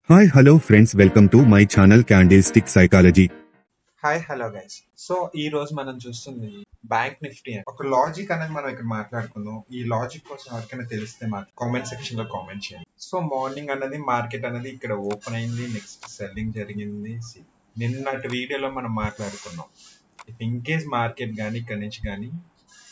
Hi, hello friends, welcome to my channel Candlestick Psychology. Hi hello guys. So ఈ రోజు మనం చూస్తుంది bank Nifty అని ఒక లాజిక్ అనేది మనం ఇక్కడ మాట్లాడుకుందాం. ఈ లాజిక్ కోసం ఎవరికైనా తెలిస్తే మాకు కామెంట్ సెక్షన్ లో కామెంట్ చేయండి. సో మార్నింగ్ అనేది మార్కెట్ అనేది ఇక్కడ ఓపెన్ అయింది, నెక్స్ట్ సెల్లింగ్ జరిగింది. నిన్నటి వీడియోలో మనం మాట్లాడుకున్నాం, ఇఫ్ ఇన్ కేస్ మార్కెట్ కానీ ఇక్కడ నుంచి కానీ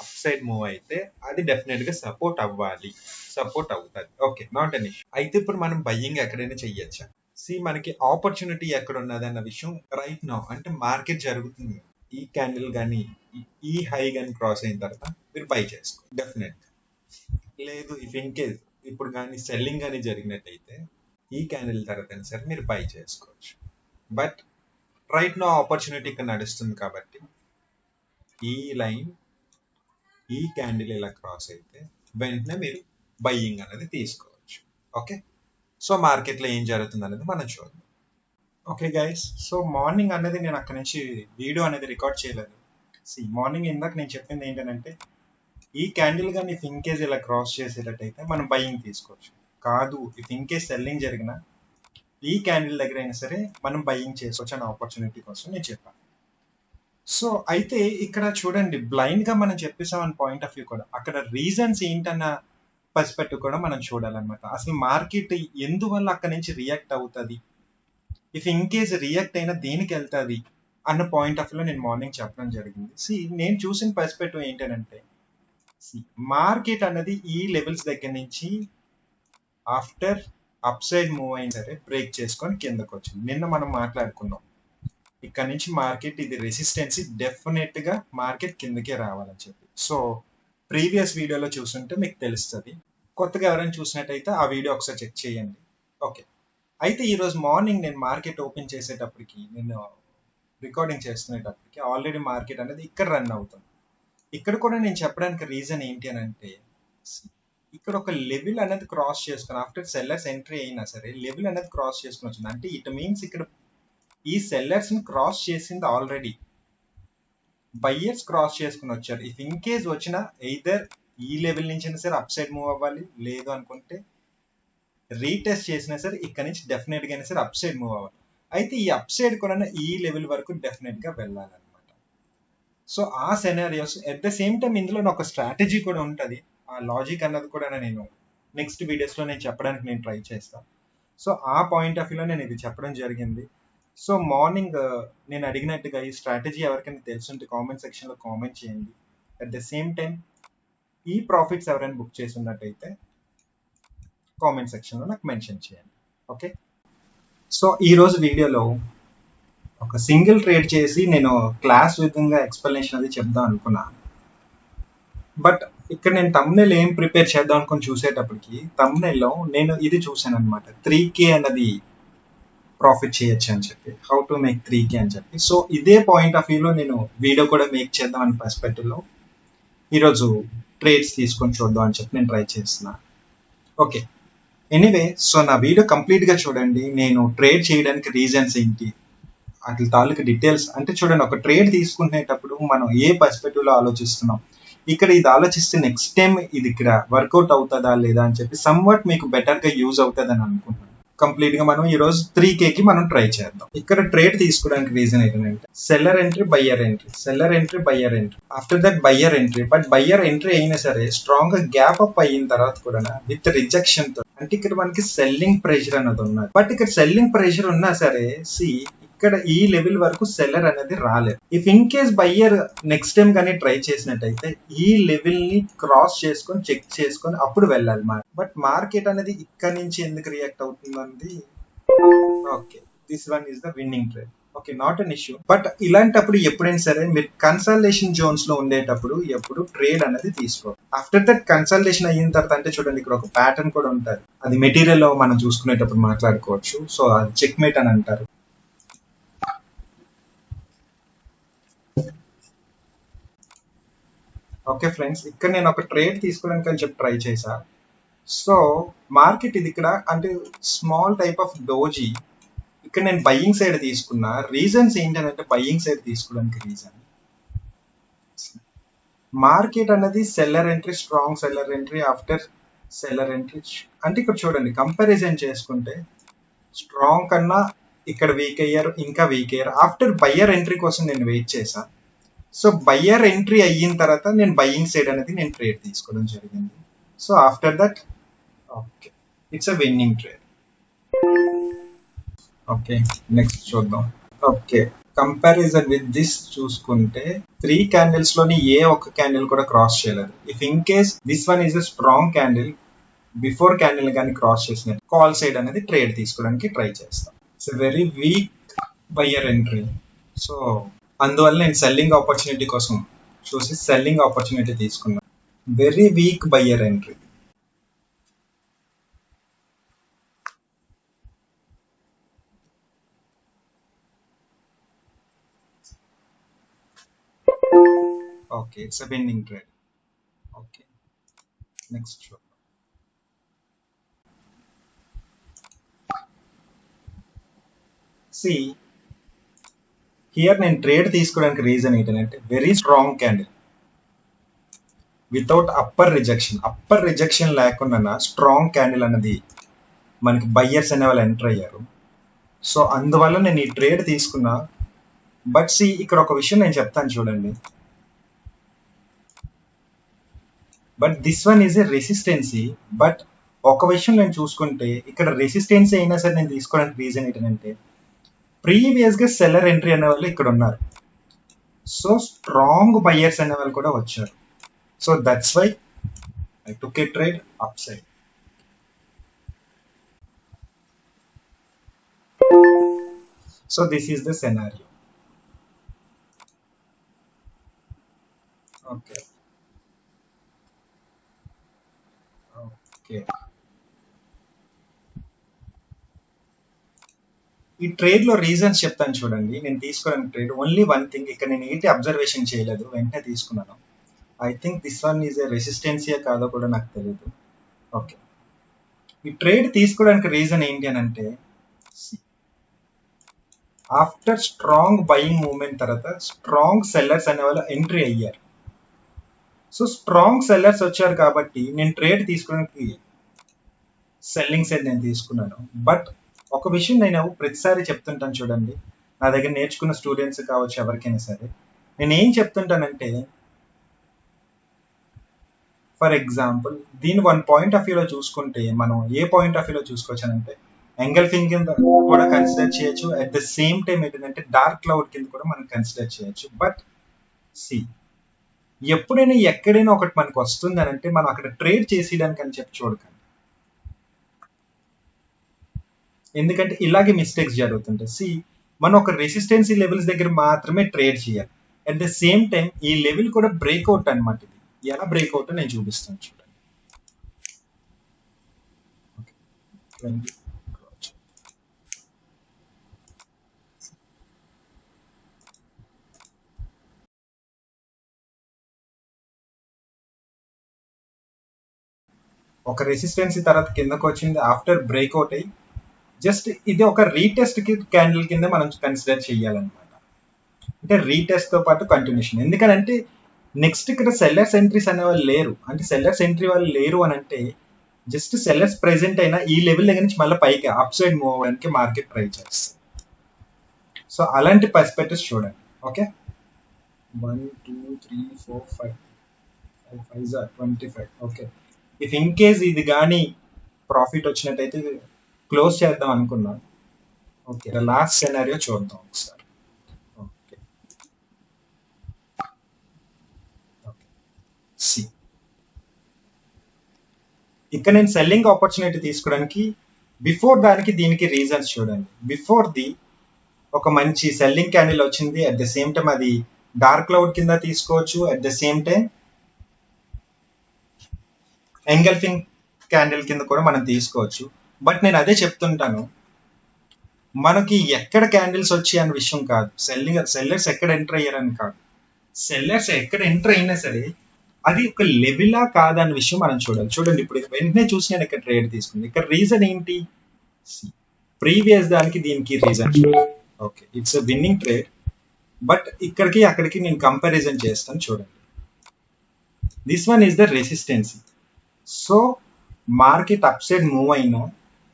అప్ సైడ్ మూవ్ అయితే అది డెఫినెట్ గా సపోర్ట్ అవ్వాలి, సపోర్ట్ అవుతుంది. Okay, not an issue. అయితే ఇప్పుడు మనం బయ్యింగ్ ఎక్కడైనా చెయ్యొచ్చా? మనకి ఆపర్చునిటీ ఎక్కడ ఉన్నది అన్న విషయం రైట్ నౌ అంటే మార్కెట్ జరుగుతుంది. ఈ క్యాండిల్ కానీ ఈ హై కానీ క్రాస్ అయిన తర్వాత మీరు బై చేసుకో డెఫినెట్. లేదు ఇఫ్ ఇన్ కేస్ ఇప్పుడు కానీ సెల్లింగ్ కానీ జరిగినట్టయితే ఈ క్యాండిల్ తర్వాత సరే మీరు బై చేసుకోవచ్చు. బట్ రైట్ నౌ ఆపర్చునిటీ ఇక్కడ నడుస్తుంది కాబట్టి ఈ లైన్ ఈ క్యాండిల్ ఇలా క్రాస్ అయితే వెంటనే మీరు బయ్యింగ్ అనేది తీసుకోవచ్చు. ఓకే, సో మార్కెట్లో ఏం జరుగుతుంది అనేది మనం చూద్దాం. ఓకే గైస్, సో మార్నింగ్ అనేది నేను అక్కడ నుంచి వీడియో అనేది రికార్డ్ చేయలేదు. మార్నింగ్ ఇందాక నేను చెప్పింది ఏంటంటే ఈ క్యాండిల్ కానీ ఇఫ్ ఇన్ కేస్ ఇలా క్రాస్ చేసేటట్టయితే మనం బయ్యింగ్ తీసుకోవచ్చు. కాదు, ఇఫ్ ఇన్ కేస్ సెల్లింగ్ జరిగిన ఈ క్యాండిల్ దగ్గర అయినా సరే మనం బయ్యింగ్ చేసుకోవచ్చు అనే ఆపర్చునిటీ కోసం నేను చెప్పాను. సో అయితే ఇక్కడ చూడండి, బ్లైండ్ గా మనం చెప్పేసామని పాయింట్ ఆఫ్ వ్యూ కూడా అక్కడ రీజన్స్ ఏంటన్న పర్స్పెక్టివ్ కూడా మనం చూడాలన్నమాట. అసలు మార్కెట్ ఎందువల్ల అక్కడ నుంచి రియాక్ట్ అవుతుంది, ఇఫ్ ఇన్ కేస్ రియాక్ట్ అయినా దేనికి వెళ్తుంది అన్న పాయింట్ ఆఫ్ వ్యూలో నేను మార్నింగ్ చెప్పడం జరిగింది. నేను చూసిన పర్స్పెక్టివ్ ఏంటంటే మార్కెట్ అన్నది ఈ లెవెల్స్ దగ్గర నుంచి ఆఫ్టర్ అప్ సైడ్ మూవ్ అయిన సరే బ్రేక్ చేసుకొని కిందకు వచ్చింది. నిన్న మనం మాట్లాడుకున్నాం ఇక్కడ నుంచి మార్కెట్ ఇది రెసిస్టెన్సీ, డెఫినెట్ గా మార్కెట్ కిందకే రావాలని చెప్పి. సో ప్రీవియస్ వీడియోలో చూస్తుంటే మీకు తెలుస్తుంది. కొత్తగా ఎవరైనా చూసినట్టయితే ఆ వీడియో ఒకసారి చెక్ చేయండి. ఓకే, అయితే ఈరోజు మార్నింగ్ నేను మార్కెట్ ఓపెన్ చేసేటప్పటికి, నేను రికార్డింగ్ చేస్తునేటప్పటికి ఆల్రెడీ మార్కెట్ అనేది ఇక్కడ రన్ అవుతుంది. ఇక్కడ కూడా నేను చెప్పడానికి రీజన్ ఏంటి అని అంటే ఇక్కడ ఒక లెవెల్ అనేది క్రాస్ చేసుకుని ఆఫ్టర్ సెల్లర్స్ ఎంట్రీ అయినా సరే లెవెల్ అనేది క్రాస్ చేసుకుని వచ్చింది. అంటే ఇట్ మీన్స్ ఇక్కడ ఈ సెల్లర్స్ ని క్రాస్ చేసింది ఆల్రెడీ, బయ్యర్స్ క్రాస్ చేసుకుని వచ్చారు. ఇఫ్ ఇన్ కేస్ వచ్చిన ఎయిదర్ ఈ లెవెల్ నుంచి అయినా సరే అప్ సైడ్ మూవ్ అవ్వాలి, లేదు అనుకుంటే రీటెస్ట్ చేసినా సరే ఇక్కడ నుంచి డెఫినెట్ గా అయినా సరే అప్ సైడ్ మూవ్ అవ్వాలి. అయితే ఈ అప్ సైడ్ కూడా ఈ లెవెల్ వరకు డెఫినెట్ గా వెళ్ళాలన్నమాట. సో ఆ scenarios at the same time ఇందులో ఒక స్ట్రాటజీ కూడా ఉంటుంది. ఆ లాజిక్ అన్నది కూడా నేను నెక్స్ట్ వీడియోస్ లో నేను చెప్పడానికి నేను ట్రై చేస్తాను. సో ఆ పాయింట్ ఆఫ్ వ్యూలో నేను ఇది చెప్పడం జరిగింది. సో మార్నింగ్ నేను అడిగినట్టుగా ఈ స్ట్రాటజీ ఎవరికైనా తెలుసుంటే కామెంట్ సెక్షన్ లో కామెంట్ చేయండి. అట్ ద సేమ్ టైం ఈ ప్రాఫిట్స్ ఎవరైనా బుక్ చేసి ఉన్నట్టయితే కామెంట్ సెక్షన్ లో నాకు మెన్షన్ చేయండి. ఓకే, సో ఈ రోజు వీడియోలో ఒక సింగిల్ ట్రేడ్ చేసి నేను క్లాస్ విధంగా ఎక్స్ప్లెనేషన్ అది చెప్దాం అనుకున్నా. బట్ ఇక్కడ నేను తమ్నెల్ ఏం ప్రిపేర్ చేద్దాం అనుకుని చూసేటప్పటికి తమ్నెల్లో నేను ఇది చూసాను అనమాట, 3K అన్నది ప్రాఫిట్ చేయొచ్చు అని చెప్పి, హౌ టు మేక్ 3K అని చెప్పి. సో ఇదే పాయింట్ ఆఫ్ వ్యూలో నేను వీడియో కూడా మేక్ చేద్దాం అనే పర్స్పెక్టివ్ లో ఈరోజు ట్రేడ్స్ తీసుకొని చూద్దాం అని చెప్పి నేను ట్రై చేస్తున్నా. ఓకే, ఎనీవే, సో నా వీడియో కంప్లీట్ గా చూడండి. నేను ట్రేడ్ చేయడానికి రీజన్స్ ఏంటి అట్ల తాలూకు డీటెయిల్స్ అంటే చూడండి, ఒక ట్రేడ్ తీసుకునేటప్పుడు మనం ఏ పర్స్పెక్టివ్ లో ఆలోచిస్తున్నాం, ఇక్కడ ఇది ఆలోచిస్తే నెక్స్ట్ టైం ఇది ఇక్కడ వర్కౌట్ అవుతుందా లేదా అని చెప్పి సమ్వాట్ మీకు బెటర్ గా యూజ్ అవుతుంది అని అనుకుంటున్నాను. కంప్లీట్ గా మనం ఈ రోజు 3K కి మనం ట్రై చేద్దాం. ఇక్కడ ట్రేడ్ తీసుకోవడానికి రీజన్ ఏంటంటే seller entry, buyer entry, seller entry, buyer entry, after that buyer entry. But buyer entry అయినా సరే స్ట్రాంగ్ గా గ్యాప్ అప్ అయిన తర్వాత కూడా విత్ రిజెక్షన్ తో, అంటే ఇక్కడ మనకి సెల్లింగ్ ప్రెషర్ అన్నది ఉన్నది. బట్ ఇక్కడ సెల్లింగ్ ప్రెషర్ ఉన్నా సరే ఇక్కడ ఈ లెవెల్ వరకు సెల్లర్ అనేది రాలేదు. If in case buyer next time కానీ ట్రై చేసినట్టయితే ఈ లెవెల్ ని క్రాస్ చేసుకొని చెక్ చేసుకొని అప్పుడు వెళ్ళాలి. బట్ మార్కెట్ అనేది ఇక్కడ నుంచి ఎందుకు రియాక్ట్ అవుతుంది, okay, this one is the winning trade. Okay, not an issue. But ఇలాంటప్పుడు ఎప్పుడైనా సరే మీరు కన్సల్టేషన్ జోన్స్ లో ఉండేటప్పుడు ఎప్పుడు ట్రేడ్ అనేది తీసుకోవాలి. ఆఫ్టర్ దట్ కన్సల్టేషన్ అయిన తర్వాత అంటే చూడండి, ఇక్కడ ఒక ప్యాటర్న్ కూడా ఉంటుంది, అది మెటీరియల్ లో మనం చూసుకునేటప్పుడు మాట్లాడుకోవచ్చు. సో అది చెక్ మేట్ అని అంటారు. ఓకే ఫ్రెండ్స్, ఇక్కడ నేను ఒక ట్రేడ్ తీసుకోవడానికి అని చెప్పి ట్రై చేశా. సో మార్కెట్ ఇది ఇక్కడ అంటే స్మాల్ టైప్ ఆఫ్ డోజీ, ఇక్కడ నేను బయ్యింగ్ సైడ్ తీసుకున్నా. రీజన్స్ ఏంటంటే బయ్యింగ్ సైడ్ తీసుకోవడానికి రీజన్ మార్కెట్ అనేది seller entry, strong seller entry, after seller entry. అంటే ఇక్కడ చూడండి కంపారిజన్ చేసుకుంటే స్ట్రాంగ్ కన్నా ఇక్కడ వీక్ అయ్యారు, ఇంకా వీక్ అయ్యారు. ఆఫ్టర్ బయ్యర్ ఎంట్రీ కోసం నేను వెయిట్ చేశాను. సో బయ్యర్ ఎంట్రీ అయిన తర్వాత నేను బయ్యింగ్ సైడ్ అనేది నేను ట్రేడ్ తీసుకోవడం జరిగింది. So after that okay, it's a winnowing trade. Okay, next చూద్దాం. ఓకే, కంపారిజన్ విత్ దిస్ చూసుకుంటే 3 క్యాండిల్స్ లోని ఏ ఒక్క క్యాండిల్ కూడా క్రాస్ చేయలేదు. If in case this one is a strong candle, before candle కానీ క్రాస్ చేసిన కాల్ సైడ్ అనేది trade తీసుకోవడానికి ట్రై చేస్తాం. It's very weak buyer entry. So అందువల్ల నేను సెల్లింగ్ ఆపర్చునిటీ కోసం చూసి సెల్లింగ్ ఆపర్చునిటీ తీసుకున్నాను. Very weak buyer entry. Okay, it's a winnowing trade. Okay, next చూద్దాం. సి హియర్ నేను ట్రేడ్ తీసుకోవడానికి రీజన్ ఏంటంటే very strong candle without upper rejection లేకుండా స్ట్రాంగ్ క్యాండిల్ అనేది మనకి బయ్యర్స్ అనే వాళ్ళు ఎంటర్ అయ్యారు. సో అందువల్ల నేను ఈ ట్రేడ్ తీసుకున్నా. బట్ సి ఇక్కడ ఒక విషయం నేను చెప్తాను చూడండి. But this one is a resistancy. But ఒక విషయం నేను చూసుకుంటే ఇక్కడ రెసిస్టెన్సీ అయినా సరే నేను తీసుకోవడానికి రీజన్ ఏంటంటే ప్రీవియస్ గా సెల్లర్ ఎంట్రీ అనే వాళ్ళు ఇక్కడ ఉన్నారు. సో స్ట్రాంగ్ బయ్యర్స్ అనే వాళ్ళు కూడా వచ్చారు. So that's why I took a trade up side. So this is the scenario. Okay okay, ఈ ట్రేడ్ లో రీజన్స్ చెప్తాను చూడండి. నేను తీసుకోవడానికి ట్రేడ్ ఓన్లీ వన్ థింగ్, ఇక్కడ నేను ఏంటి అబ్జర్వేషన్ చేయలేదు, వెంటనే తీసుకున్నాను. I think this one is a రెసిస్టెన్సీయా కాదో కూడా నాకు తెలియదు. ఓకే, ఈ ట్రేడ్ తీసుకోవడానికి రీజన్ ఏంటి అని అంటే ఆఫ్టర్ స్ట్రాంగ్ బయింగ్ మూవ్మెంట్ తర్వాత స్ట్రాంగ్ సెల్లర్స్ అనే వాళ్ళు ఎంట్రీ అయ్యారు. సో స్ట్రాంగ్ సెల్లర్స్ వచ్చారు కాబట్టి నేను ట్రేడ్ తీసుకోవడానికి సెల్లింగ్ సైడ్ నేను తీసుకున్నాను. బట్ ఒక విషయం నేను ప్రతిసారి చెప్తుంటాను చూడండి, నా దగ్గర నేర్చుకున్న స్టూడెంట్స్ కావచ్చు ఎవరికైనా సరే, నేను ఏం చెప్తుంటానంటే ఫర్ ఎగ్జాంపుల్ దీని వన్ పాయింట్ ఆఫ్ వ్యూలో చూసుకుంటే మనం ఏ పాయింట్ ఆఫ్ వ్యూలో చూసుకోవచ్చానంటే ఎంగల్ఫింగ్ కింద కూడా కన్సిడర్ చేయొచ్చు. అట్ ద సేమ్ టైం ఏంటంటే డార్క్ క్లౌడ్ కింద కూడా మనం కన్సిడర్ చేయొచ్చు. బట్ సి ఎప్పుడైనా ఎక్కడైనా ఒకటి మనకు వస్తుంది అని అంటే మనం అక్కడ ట్రేడ్ చేసేయడానికి అని చెప్పి చూడకండి. ఎందుకంటే ఇలాగే మిస్టేక్స్ జరుగుతుంటాయి. సి మనం ఒక రెసిస్టెన్సీ లెవెల్స్ దగ్గర మాత్రమే ట్రేడ్ చేయాలి. అట్ ద సేమ్ టైం ఈ లెవెల్ కూడా బ్రేక్అవుట్ అనమాట. ఇది ఎలా బ్రేక్అవుట్ నేను చూపిస్తాను చూడండి. ఒక రెసిస్టెన్సీ తర్వాత కిందకు వచ్చింది ఆఫ్టర్ బ్రేక్అవుట్ అయ్యి జస్ట్ ఇది ఒక రీటెస్ట్ క్యాండిల్ కింద మనం కన్సిడర్ చేయాలన్నమాట. అంటే రీటెస్ట్ తో పాటు కంటిన్యూషన్. ఎందుకంటే నెక్స్ట్ ఇక్కడ సెల్లర్స్ ఎంట్రీస్ అనే వాళ్ళు లేరు. అంటే సెల్లర్స్ ఎంట్రీ వాళ్ళు లేరు అని అంటే జస్ట్ సెల్లర్స్ ప్రెసెంట్ అయినా ఈ లెవెల్ దగ్గర నుంచి మళ్ళీ పైకి అప్ సైడ్ మూవ్ అవ్వడానికి మార్కెట్ ట్రై చేస్తుంది. సో అలాంటి పర్స్పెక్టివ్స్ చూడండి. Okay, 1 2 3 4 5 5 25. Okay, if in case ఇది కానీ ప్రాఫిట్ వచ్చినట్టయితే క్లోజ్ చేద్దాం అనుకున్నాం. ఓకే, లాస్ట్ సెనారియో చూద్దాం ఒకసారి. ఓకే సి ఇక్కడ నేను సెల్లింగ్ ఆపర్చునిటీ తీసుకోవడానికి బిఫోర్ దానికి దీనికి రీజన్స్ చూడండి. బిఫోర్ ది ఒక మంచి సెల్లింగ్ క్యాండిల్ వచ్చింది. అట్ ద సేమ్ టైం అది డార్క్ క్లౌడ్ కింద తీసుకోవచ్చు. At the same time engulfing candle కింద కూడా మనం తీసుకోవచ్చు. బట్ నేను అదే చెప్తుంటాను, మనకి ఎక్కడ క్యాండిల్స్ వచ్చాయి అనే విషయం కాదు, సెల్లర్స్ ఎక్కడ ఎంటర్ అయ్యారని కాదు. సెల్లర్స్ ఎక్కడ ఎంటర్ అయినా సరే అది ఒక లెవెలా కాదన్న విషయం మనం చూడాలి. చూడండి, ఇప్పుడు వెంటనే చూసి నేను ఇక్కడ ట్రేడ్ తీసుకుంది. ఇక్కడ రీజన్ ఏంటి? ప్రీవియస్ దానికి దీనికి reason. Okay, it's a winnowing trade. But ఇక్కడికి అక్కడికి నేను కంపారిజన్ చేస్తాను చూడండి. This one is the resistancy. So market up side move అయినా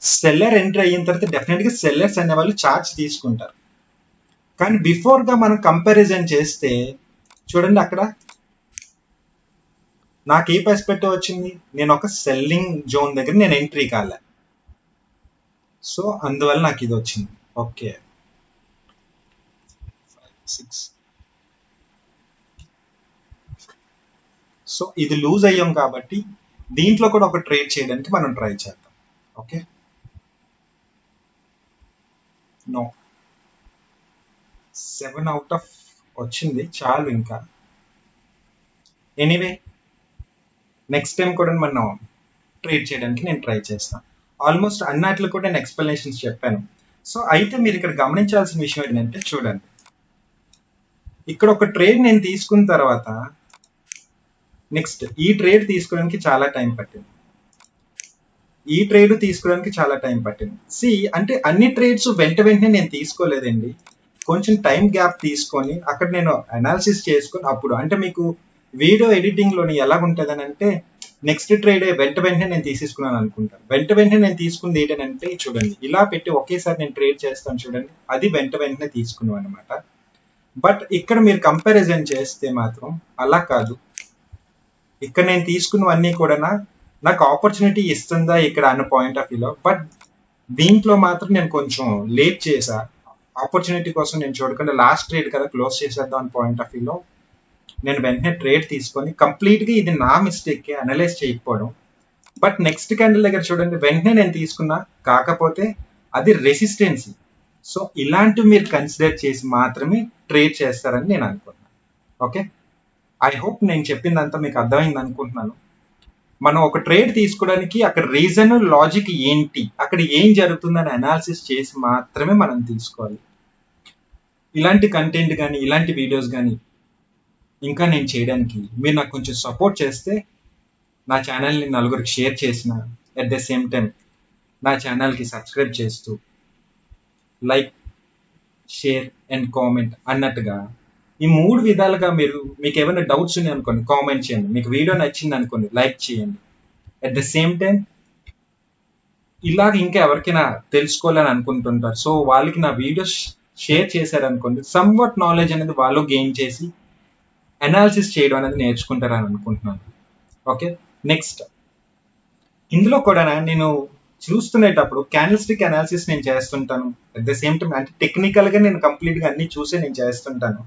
సెల్లర్ ఎంట్రీ అయిన తర్వాత డెఫినెట్ గా సెల్లర్స్ అనే వాళ్ళు చార్జ్ తీసుకుంటారు. కానీ బిఫోర్ గా మనం కంపారిజన్ చేస్తే చూడండి, అక్కడ నాకు ఏ పర్స్పెక్టివ్ వచ్చింది, నేను ఒక సెల్లింగ్ జోన్ దగ్గర నేను ఎంట్రీ కాలే, సో అందువల్ల నాకు ఇది వచ్చింది. ఓకే, 6. సో ఇది లూజ్ అయ్యాం కాబట్టి దీంట్లో కూడా ఒక ట్రేడ్ చేయడానికి మనం ట్రై చేద్దాం. ఓకే, నో, 7 అవుట్ ఆఫ్ వచ్చింది, చాలు ఇంకా. ఎనీవే నెక్స్ట్ టైం కూడా మనం ట్రేడ్ చేయడానికి నేను ట్రై చేస్తాను. ఆల్మోస్ట్ అన్నట్లు కూడా నేను ఎక్స్ప్లెనేషన్స్ చెప్పాను. సో అయితే మీరు ఇక్కడ గమనించాల్సిన విషయం ఏంటంటే, చూడండి, ఇక్కడ ఒక ట్రేడ్ నేను తీసుకున్న తర్వాత నెక్స్ట్ ఈ ట్రేడ్ తీసుకోవడానికి చాలా టైం పట్టింది, ఈ ట్రేడ్ తీసుకోవడానికి చాలా టైం పట్టింది. సి అంటే అన్ని ట్రేడ్స్ వెంటనే నేను తీసుకోలేదండి, కొంచెం టైం గ్యాప్ తీసుకొని అక్కడ నేను అనాలిసిస్ చేసుకొని అప్పుడు, అంటే మీకు వీడియో ఎడిటింగ్ లోని ఎలా ఉంటుంది అని అంటే, నెక్స్ట్ ట్రేడ్ వెంటనే నేను తీసేసుకున్నాను అనుకుంటాను. వెంటనే నేను తీసుకుంది ఏంటంటే, చూడండి ఇలా పెట్టి ఒకేసారి నేను ట్రేడ్ చేస్తాను చూడండి, అది వెంటనే తీసుకున్నాను అనమాట. బట్ ఇక్కడ మీరు కంపారిజన్ చేస్తే మాత్రం అలా కాదు. ఇక్కడ నేను తీసుకున్నవన్నీ కూడా నాకు ఆపర్చునిటీ ఇస్తుందా ఇక్కడ అన్న పాయింట్ ఆఫ్ వ్యూలో, బట్ దీంట్లో మాత్రం నేను కొంచెం లేట్ చేశా. ఆపర్చునిటీ కోసం నేను చూడకుండా లాస్ట్ ట్రేడ్ కదా క్లోజ్ చేసేద్దాం అన్న పాయింట్ ఆఫ్ వ్యూలో నేను వెంటనే ట్రేడ్ తీసుకొని కంప్లీట్గా ఇది నా మిస్టేక్ అనలైజ్ చేయకపోవడం. బట్ నెక్స్ట్ క్యాండిల్ దగ్గర చూడండి, వెంటనే నేను తీసుకున్నా, కాకపోతే అది రెసిస్టెన్సీ. సో ఇలాంటివి మీరు కన్సిడర్ చేసి మాత్రమే ట్రేడ్ చేస్తారని నేను అనుకుంటున్నాను. ఓకే, ఐ హోప్ నేను చెప్పిందంతా మీకు అర్థమైంది అనుకుంటున్నాను. మనం ఒక ట్రేడ్ తీసుకోవడానికి అక్కడ రీజన్ లాజిక్ ఏంటి, అక్కడ ఏం జరుగుతుందని అనాలిసిస్ చేసి మాత్రమే మనం తీసుకోవాలి. ఇలాంటి కంటెంట్ కానీ ఇలాంటి వీడియోస్ కానీ ఇంకా నేను చేయడానికి మీరు నాకు కొంచెం సపోర్ట్ చేస్తే, నా ఛానల్ని నలుగురికి షేర్ చేసిన, అట్ ద సేమ్ టైం నా ఛానల్కి సబ్స్క్రైబ్ చేస్తూ లైక్, షేర్ అండ్ కామెంట్ అన్నట్టుగా ఈ 3 విధాలుగా మీకు ఏమైనా డౌట్స్ ఉన్నాయి అనుకోండి కామెంట్ చేయండి, మీకు వీడియో నచ్చింది అనుకోండి లైక్ చేయండి. అట్ ద సేమ్ టైం ఇలాగ ఇంకా ఎవరికైనా తెలుసుకోవాలని అనుకుంటుంటారు, సో వాళ్ళకి నా వీడియోస్ షేర్ చేశారనుకోండి, సమ్వాట్ నాలెడ్జ్ అనేది వాళ్ళు గెయిన్ చేసి అనాలిసిస్ చేయడం అనేది నేర్చుకుంటారని అనుకుంటున్నాను. ఓకే, నెక్స్ట్ ఇందులో కూడా నేను చూస్తునేటప్పుడు క్యాండిల్స్టిక్ అనాలిసిస్ నేను చేస్తుంటాను. అట్ ద సేమ్ టైం అంటే టెక్నికల్గా నేను కంప్లీట్గా అన్ని చూసే నేను చేస్తుంటాను.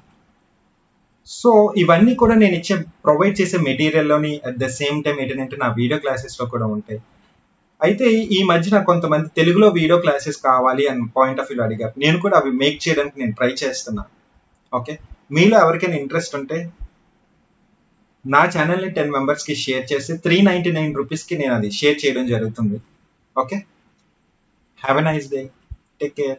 సో ఇవన్నీ కూడా నేను ప్రొవైడ్ చేసే మెటీరియల్లోని అట్ ద సేమ్ టైం ఏంటంటే నా వీడియో క్లాసెస్లో కూడా ఉంటాయి. అయితే ఈ మధ్యన కొంతమంది తెలుగులో వీడియో క్లాసెస్ కావాలి అని పాయింట్ ఆఫ్ వ్యూలో అడిగారు, నేను కూడా అవి మేక్ చేయడానికి నేను ట్రై చేస్తున్నాను. ఓకే, మీలో ఎవరికైనా ఇంట్రెస్ట్ ఉంటే నా ఛానల్ని 10 మెంబర్స్కి షేర్ చేసి 399 రూపీస్కి నేను అది షేర్ చేయడం జరుగుతుంది. Okay, have a nice day, take care.